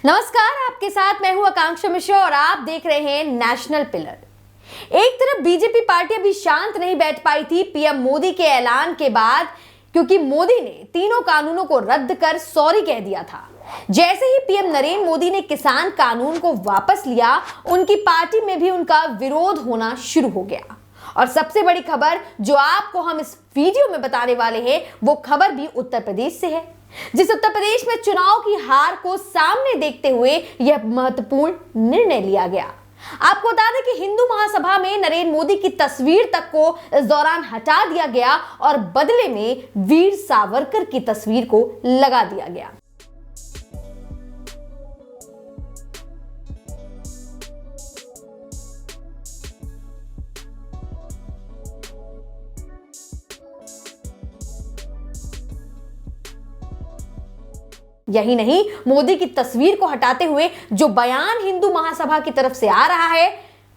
नमस्कार, आपके साथ मैं हूं आकांक्षा मिश्रा और आप देख रहे हैं नेशनल पिलर। एक तरफ बीजेपी पार्टी अभी शांत नहीं बैठ पाई थी पीएम मोदी के ऐलान के बाद, क्योंकि मोदी ने तीनों कानूनों को रद्द कर सॉरी कह दिया था। जैसे ही पीएम नरेंद्र मोदी ने किसान कानून को वापस लिया, उनकी पार्टी में भी उनका विरोध होना शुरू हो गया। और सबसे बड़ी खबर जो आपको हम इस वीडियो में बताने वाले हैं, वो खबर भी उत्तर प्रदेश से है, जिस उत्तर प्रदेश में चुनाव की हार को सामने देखते हुए यह महत्वपूर्ण निर्णय लिया गया। आपको बता दें कि हिंदू महासभा में नरेंद्र मोदी की तस्वीर तक को इस दौरान हटा दिया गया और बदले में वीर सावरकर की तस्वीर को लगा दिया गया। यही नहीं, मोदी की तस्वीर को हटाते हुए जो बयान हिंदू महासभा की तरफ से आ रहा है,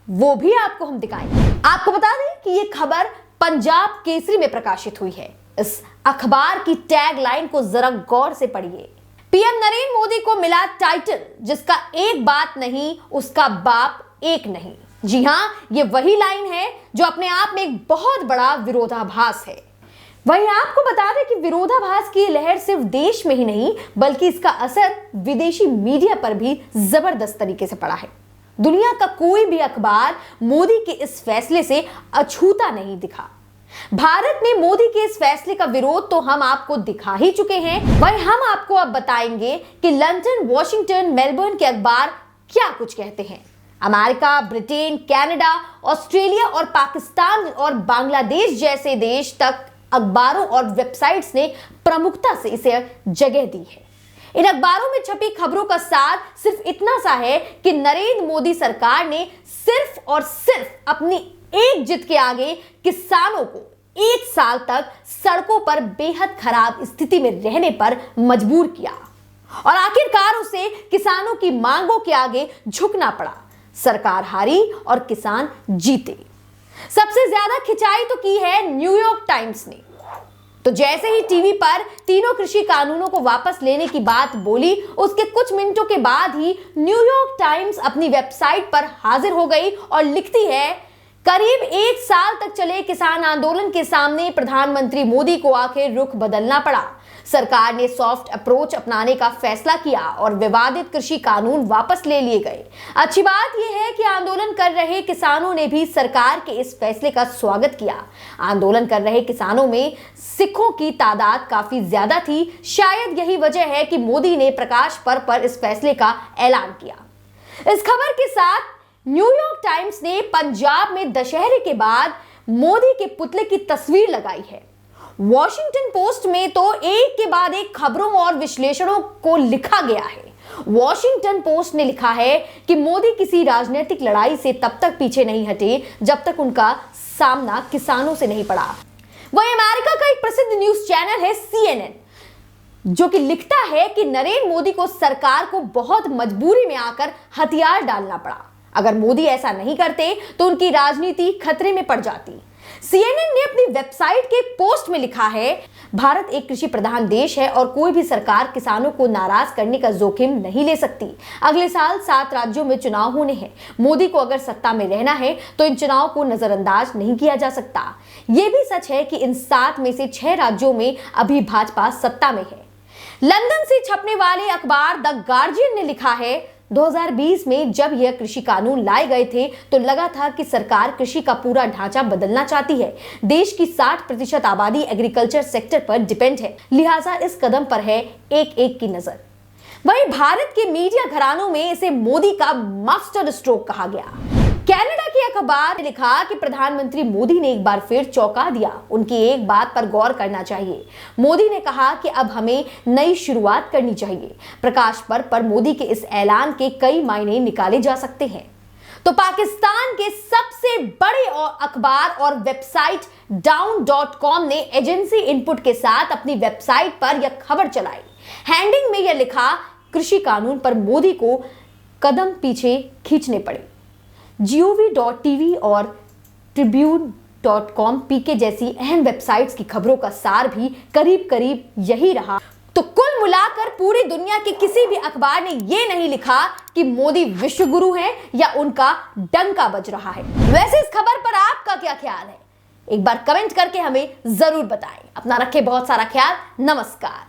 वो भी आपको हम दिखाएंगे। आपको बता दें कि ये खबर पंजाब केसरी में प्रकाशित हुई है। इस अखबार की टैग लाइन को जरा गौर से पढ़िए। पीएम नरेंद्र मोदी को मिला टाइटल, जिसका एक बात नहीं उसका बाप एक नहीं। जी हां, ये वही लाइन है जो अपने आप में एक बहुत बड़ा विरोधाभास है। वहीं आपको बता दें कि विरोधाभास की लहर सिर्फ देश में ही नहीं, बल्कि इसका असर विदेशी मीडिया पर भी जबरदस्त तरीके से पड़ा है। दुनिया का कोई भी अखबार मोदी के इस फैसले से अछूता नहीं दिखा। भारत में मोदी के इस फैसले का विरोध तो हम आपको दिखा ही चुके हैं। वहीं हम आपको अब बताएंगे कि लंदन, वॉशिंगटन, मेलबर्न के अखबार क्या कुछ कहते हैं। अमेरिका, ब्रिटेन, कनाडा, ऑस्ट्रेलिया और पाकिस्तान और बांग्लादेश जैसे देश तक अखबारों और वेबसाइट्स ने प्रमुखता से इसे जगह दी है। इन अखबारों में छपी खबरों का सार सिर्फ इतना सा है कि नरेंद्र मोदी सरकार ने सिर्फ और सिर्फ अपनी एक जिद के आगे किसानों को 1 साल तक सड़कों पर बेहद खराब स्थिति में रहने पर मजबूर किया और आखिरकार उसे किसानों की मांगों के आगे झुकना पड़ा। सरकार हारी और किसान जीते। सबसे ज्यादा खिंचाई तो की है न्यूयॉर्क टाइम्स ने। तो जैसे ही टीवी पर तीनों कृषि कानूनों को वापस लेने की बात बोली, उसके कुछ मिनटों के बाद ही न्यूयॉर्क टाइम्स अपनी वेबसाइट पर हाजिर हो गई और लिखती है, करीब 1 साल तक चले किसान आंदोलन के सामने प्रधानमंत्री मोदी को आखिर रुख बदलना पड़ा। सरकार ने सॉफ्ट अप्रोच अपनाने का फैसला किया और विवादित कृषि कानून वापस ले लिए गए। अच्छी बात यह है कि आंदोलन कर रहे किसानों ने भी सरकार के इस फैसले का स्वागत किया। आंदोलन कर रहे किसानों में सिखों की तादाद काफी ज्यादा थी। शायद यही वजह है कि मोदी ने प्रकाश पर्व पर इस फैसले का ऐलान किया। इस खबर के साथ न्यूयॉर्क टाइम्स ने पंजाब में दशहरे के बाद मोदी के पुतले की तस्वीर लगाई है। वॉशिंगटन पोस्ट में तो एक के बाद एक खबरों और विश्लेषणों को लिखा गया है। वॉशिंगटन पोस्ट ने लिखा है कि मोदी किसी राजनीतिक लड़ाई से तब तक पीछे नहीं हटे जब तक उनका सामना किसानों से नहीं पड़ा। वहीं अमेरिका का एक प्रसिद्ध न्यूज चैनल है CNN, जो कि लिखता है कि नरेंद्र मोदी को सरकार को बहुत मजबूरी में आकर हथियार डालना पड़ा। अगर मोदी ऐसा नहीं करते तो उनकी राजनीति खतरे में पड़ जाती। CNN ने अपनी वेबसाइट के पोस्ट में लिखा है, भारत एक कृषि प्रधान देश है और कोई भी सरकार किसानों को नाराज करने का जोखिम नहीं ले सकती। अगले साल 7 राज्यों में चुनाव होने हैं। मोदी को अगर सत्ता में रहना है तो इन चुनाव को नजरअंदाज नहीं किया जा सकता। यह भी सच है कि इन 7 में से 6 राज्यों में अभी भाजपा सत्ता में है। लंदन से छपने वाले अखबार द गार्जियन ने लिखा है, 2020 में जब यह कृषि कानून लाए गए थे तो लगा था कि सरकार कृषि का पूरा ढांचा बदलना चाहती है। देश की 60% आबादी एग्रीकल्चर सेक्टर पर डिपेंड है, लिहाजा इस कदम पर है एक की नजर। वहीं भारत के मीडिया घरानों में इसे मोदी का मास्टर स्ट्रोक कहा गया। कनाडा के अखबार ने लिखा कि प्रधानमंत्री मोदी ने एक बार फिर चौंका दिया। उनकी एक बात पर गौर करना चाहिए। मोदी ने कहा कि अब हमें नई शुरुआत करनी चाहिए। प्रकाश पर्व पर मोदी के इस ऐलान के कई मायने निकाले जा सकते हैं। तो पाकिस्तान के सबसे बड़े अखबार और वेबसाइट down.com ने एजेंसी इनपुट के साथ अपनी वेबसाइट पर यह खबर चलाई। हेडिंग में यह लिखा, कृषि कानून पर मोदी को कदम पीछे खींचने पड़े। gov.tv और tribune.com पीके जैसी अहम वेबसाइट्स की खबरों का सार भी करीब करीब यही रहा। तो कुल मिलाकर पूरी दुनिया के किसी भी अखबार ने यह नहीं लिखा कि मोदी विश्व गुरु हैं या उनका डंका बज रहा है। वैसे इस खबर पर आपका क्या ख्याल है? एक बार कमेंट करके हमें जरूर बताएं। अपना रखें बहुत सारा ख्याल। नमस्कार।